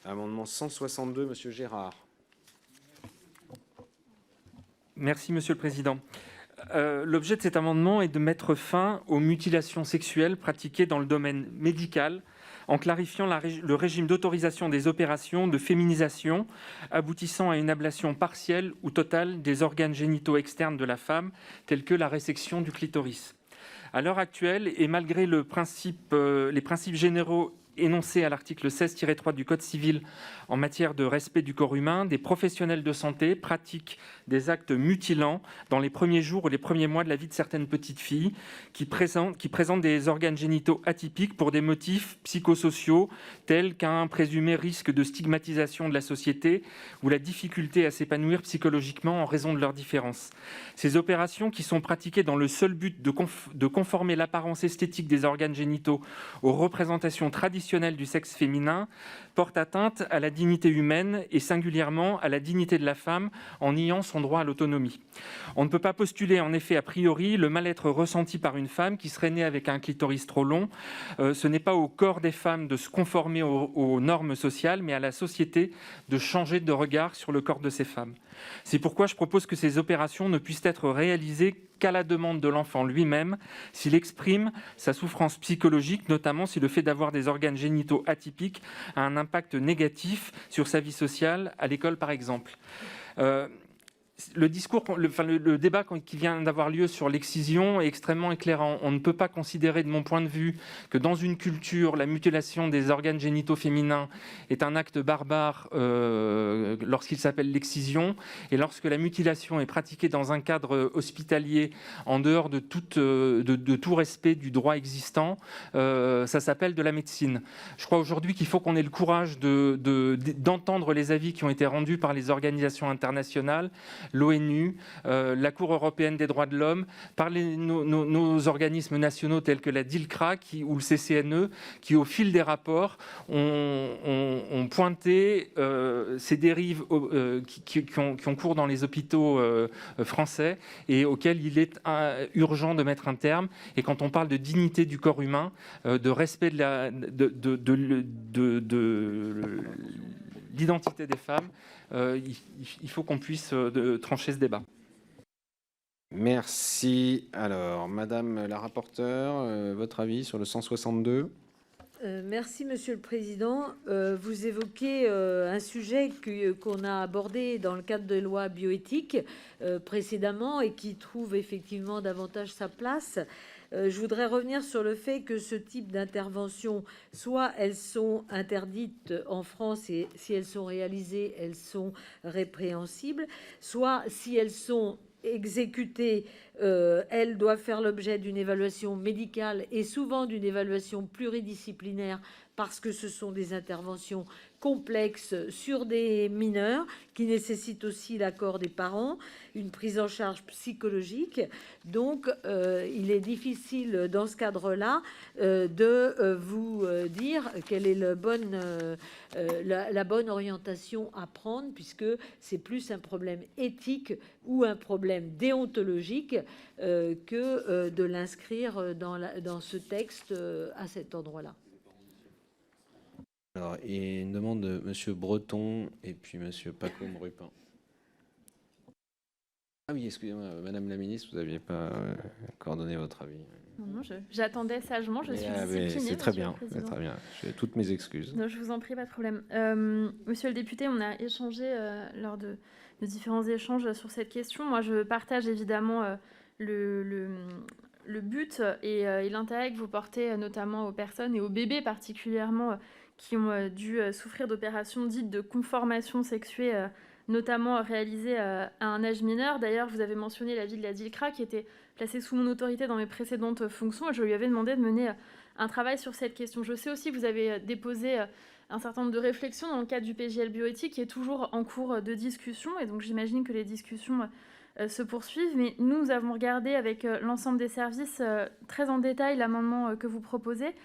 Amendement 162, Monsieur Gérard. Merci, Monsieur le Président. L'objet de cet amendement est de mettre fin aux mutilations sexuelles pratiquées dans le domaine médical en clarifiant le régime d'autorisation des opérations de féminisation aboutissant à une ablation partielle ou totale des organes génitaux externes de la femme, tels que la résection du clitoris. À l'heure actuelle, et malgré les principes généraux énoncés à l'article 16-3 du Code civil en matière de respect du corps humain, des professionnels de santé pratiquent des actes mutilants dans les premiers jours ou les premiers mois de la vie de certaines petites filles qui présentent des organes génitaux atypiques pour des motifs psychosociaux tels qu'un présumé risque de stigmatisation de la société ou la difficulté à s'épanouir psychologiquement en raison de leurs différences. Ces opérations, qui sont pratiquées dans le seul but de conformer l'apparence esthétique des organes génitaux aux représentations traditionnelles du sexe féminin, portent atteinte à la dignité humaine et singulièrement à la dignité de la femme en niant son droit à l'autonomie. On ne peut pas postuler en effet a priori le mal-être ressenti par une femme qui serait née avec un clitoris trop long. Ce n'est pas au corps des femmes de se conformer aux normes sociales, mais à la société de changer de regard sur le corps de ces femmes. C'est pourquoi je propose que ces opérations ne puissent être réalisées qu'à la demande de l'enfant lui-même, s'il exprime sa souffrance psychologique, notamment si le fait d'avoir des organes génitaux atypiques a un impact négatif sur sa vie sociale, à l'école par exemple. Le débat qui vient d'avoir lieu sur l'excision est extrêmement éclairant. On ne peut pas considérer, de mon point de vue, que dans une culture, la mutilation des organes génitaux féminins est un acte barbare lorsqu'il s'appelle l'excision, et lorsque la mutilation est pratiquée dans un cadre hospitalier, en dehors de tout respect du droit existant, ça s'appelle de la médecine. Je crois aujourd'hui qu'il faut qu'on ait le courage d'entendre les avis qui ont été rendus par les organisations internationales, l'ONU, la Cour européenne des droits de l'homme, par nos organismes nationaux tels que la DILCRA ou le CCNE, qui au fil des rapports ont pointé ces dérives qui ont cours dans les hôpitaux français et auxquelles il est urgent de mettre un terme. Et quand on parle de dignité du corps humain, de respect de l'identité des femmes, il faut qu'on puisse trancher ce débat. Merci. Alors, Madame la rapporteure, votre avis sur le 162 ? Merci, Monsieur le Président. Vous évoquez un sujet qu'on a abordé dans le cadre de loi bioéthique précédemment et qui trouve effectivement davantage sa place. Je voudrais revenir sur le fait que ce type d'intervention, soit elles sont interdites en France et si elles sont réalisées, elles sont répréhensibles, soit si elles sont exécutées, elles doivent faire l'objet d'une évaluation médicale et souvent d'une évaluation pluridisciplinaire parce que ce sont des interventions complexes sur des mineurs qui nécessitent aussi l'accord des parents, une prise en charge psychologique. Donc, il est difficile dans ce cadre-là de vous dire quelle est la bonne orientation à prendre, puisque c'est plus un problème éthique ou un problème déontologique que de l'inscrire dans ce texte à cet endroit-là. Alors, et une demande de Monsieur Breton et puis Monsieur Pacôme-Rupin. Ah oui, excusez-moi, Madame la Ministre, vous n'aviez pas coordonné votre avis. Non, j'attendais sagement, je suis disciplinée. C'est très bien, c'est très bien. J'ai toutes mes excuses. Non, je vous en prie, pas de problème. Monsieur le député, on a échangé lors de différents échanges sur cette question. Moi, je partage évidemment le but et l'intérêt que vous portez notamment aux personnes et aux bébés particulièrement qui ont dû souffrir d'opérations dites de conformation sexuée, notamment réalisées à un âge mineur. D'ailleurs, vous avez mentionné la vie de la DILCRA qui était placée sous mon autorité dans mes précédentes fonctions et je lui avais demandé de mener un travail sur cette question. Je sais aussi que vous avez déposé un certain nombre de réflexions dans le cadre du PJL bioéthique qui est toujours en cours de discussion et donc j'imagine que les discussions se poursuivent. Mais nous avons regardé avec l'ensemble des services très en détail l'amendement que vous proposez.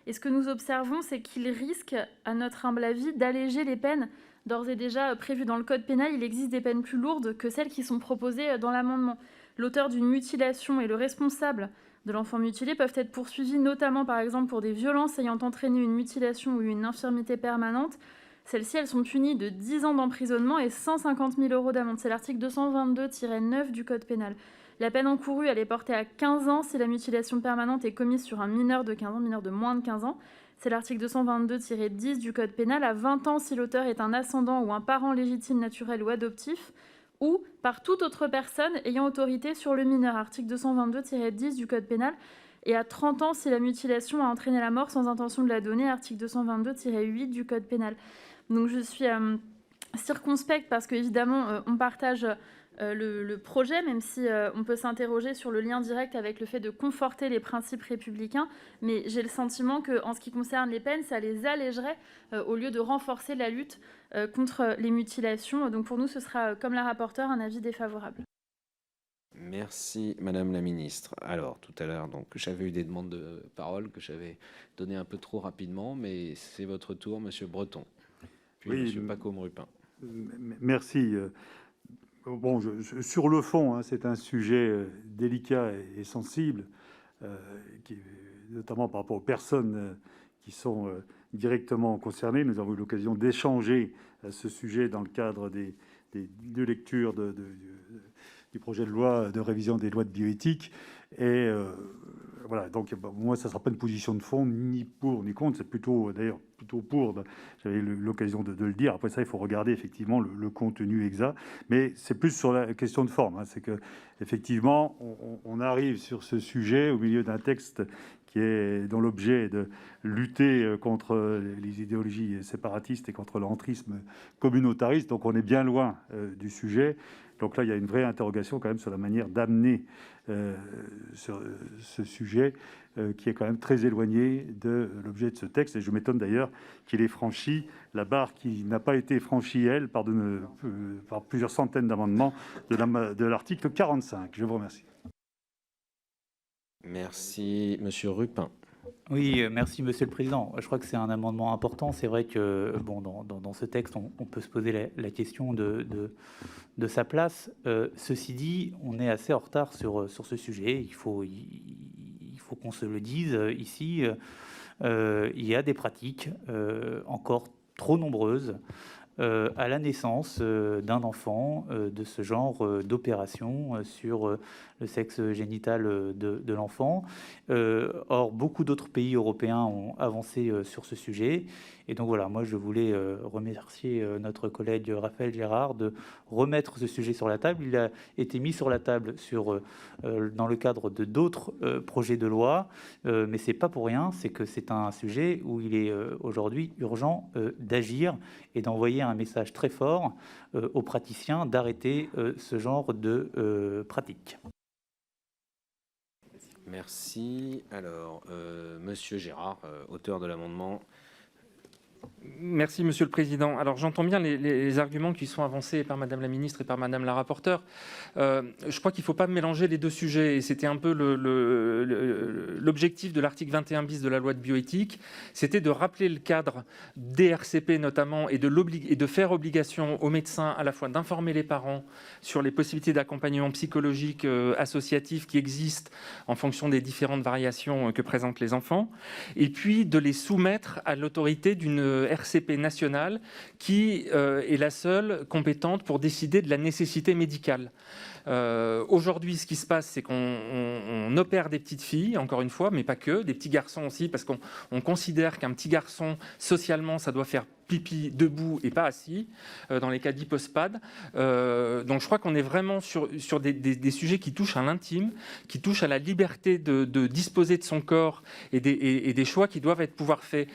Et ce que nous observons, c'est qu'il risque, à notre humble avis, d'alléger les peines d'ores et déjà prévues dans le code pénal. Il existe des peines plus lourdes que celles qui sont proposées dans l'amendement. L'auteur d'une mutilation et le responsable de l'enfant mutilé peuvent être poursuivis, notamment par exemple pour des violences ayant entraîné une mutilation ou une infirmité permanente, Celles-ci, elles sont punies de 10 ans d'emprisonnement et 150 000 € d'amende. C'est l'article 222-9 du Code pénal. La peine encourue, elle est portée à 15 ans si la mutilation permanente est commise sur un mineur de 15 ans, mineur de moins de 15 ans. C'est l'article 222-10 du Code pénal, à 20 ans si l'auteur est un ascendant ou un parent légitime, naturel ou adoptif, ou par toute autre personne ayant autorité sur le mineur, article 222-10 du Code pénal, et à 30 ans si la mutilation a entraîné la mort sans intention de la donner, article 222-8 du Code pénal. Donc je suis circonspecte parce qu'évidemment, on partage le projet, même si on peut s'interroger sur le lien direct avec le fait de conforter les principes républicains, mais j'ai le sentiment qu'en ce qui concerne les peines, ça les allégerait au lieu de renforcer la lutte contre les mutilations. Donc pour nous, ce sera, comme la rapporteure, un avis défavorable. Merci Madame la Ministre. Alors tout à l'heure, donc j'avais eu des demandes de parole que j'avais données un peu trop rapidement, mais c'est votre tour, Monsieur Breton. Puis Oui, Monsieur Pacôme-Rupin. Merci. Bon, sur le fond, c'est un sujet délicat et sensible, notamment par rapport aux personnes qui sont directement concernées. Nous avons eu l'occasion d'échanger ce sujet dans le cadre des deux lectures du projet de loi de révision des lois de bioéthique. Et voilà, donc moi, ça ne sera pas une position de fond, ni pour ni contre. C'est plutôt, d'ailleurs, plutôt pour. J'avais eu l'occasion de le dire. Après ça, il faut regarder effectivement le contenu exact. Mais c'est plus sur la question de forme. C'est que effectivement, on arrive sur ce sujet au milieu d'un texte dont l'objet est de lutter contre les idéologies séparatistes et contre l'entrisme communautariste. Donc on est bien loin du sujet. Donc là, il y a une vraie interrogation quand même sur la manière d'amener sur ce sujet qui est quand même très éloigné de l'objet de ce texte. Et je m'étonne d'ailleurs qu'il ait franchi la barre qui n'a pas été franchie, elle, par plusieurs centaines d'amendements de l'article 45. Je vous remercie. Merci Monsieur Rupin. Oui, merci Monsieur le Président. Je crois que c'est un amendement important. C'est vrai que bon, dans ce texte, on peut se poser la question de sa place. Ceci dit, on est assez en retard sur ce sujet. Il faut qu'on se le dise ici. Il y a des pratiques encore trop nombreuses à la naissance d'un enfant de ce genre d'opération sur le sexe génital de l'enfant. Or, beaucoup d'autres pays européens ont avancé sur ce sujet. Et donc voilà, moi je voulais remercier notre collègue Raphaël Gérard de remettre ce sujet sur la table. Il a été mis sur la table dans le cadre de d'autres projets de loi, mais c'est pas pour rien, c'est que c'est un sujet où il est aujourd'hui urgent d'agir et d'envoyer un message très fort aux praticiens d'arrêter ce genre de pratique. Merci. Alors, Monsieur Gérard, auteur de l'amendement. Merci Monsieur le Président. Alors j'entends bien les arguments qui sont avancés par Madame la Ministre et par Madame la Rapporteure. Je crois qu'il ne faut pas mélanger les deux sujets et c'était un peu l'objectif de l'article 21 bis de la loi de bioéthique, c'était de rappeler le cadre des RCP notamment et de faire obligation aux médecins à la fois d'informer les parents sur les possibilités d'accompagnement psychologique associatif qui existent en fonction des différentes variations que présentent les enfants et puis de les soumettre à l'autorité d'une RCP nationale qui est la seule compétente pour décider de la nécessité médicale. Aujourd'hui, ce qui se passe, c'est qu'on opère des petites filles, encore une fois, mais pas que, des petits garçons aussi, parce qu'on considère qu'un petit garçon, socialement, ça doit faire pipi debout et pas assis, dans les cas d'hypospad. Donc je crois qu'on est vraiment sur des sujets qui touchent à l'intime, qui touchent à la liberté de disposer de son corps et des choix qui doivent pouvoir faits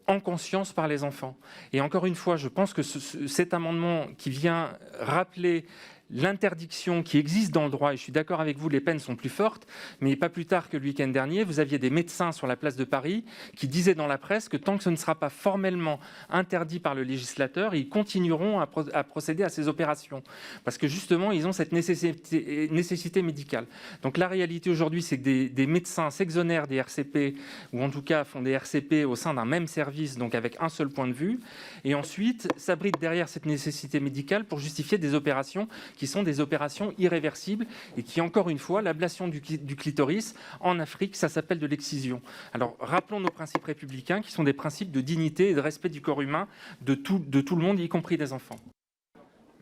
en conscience par les enfants. Et encore une fois, je pense que cet amendement qui vient rappeler l'interdiction qui existe dans le droit, et je suis d'accord avec vous, les peines sont plus fortes, mais pas plus tard que le week-end dernier, vous aviez des médecins sur la place de Paris qui disaient dans la presse que tant que ce ne sera pas formellement interdit par le législateur, ils continueront à procéder à ces opérations. Parce que justement, ils ont cette nécessité médicale. Donc la réalité aujourd'hui, c'est que des médecins s'exonèrent des RCP, ou en tout cas font des RCP au sein d'un même service, donc avec un seul point de vue, et ensuite s'abritent derrière cette nécessité médicale pour justifier des opérations qui sont des opérations irréversibles et qui, encore une fois, l'ablation du clitoris, en Afrique, ça s'appelle de l'excision. Alors, rappelons nos principes républicains, qui sont des principes de dignité et de respect du corps humain de tout le monde, y compris des enfants.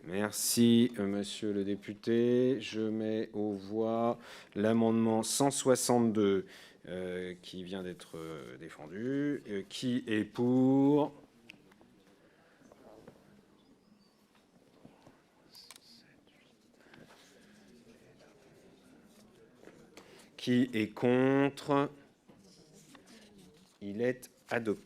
Merci, monsieur le député. Je mets aux voix l'amendement 162 qui vient d'être défendu. Qui est pour ? Qui est contre ? Il est adopté.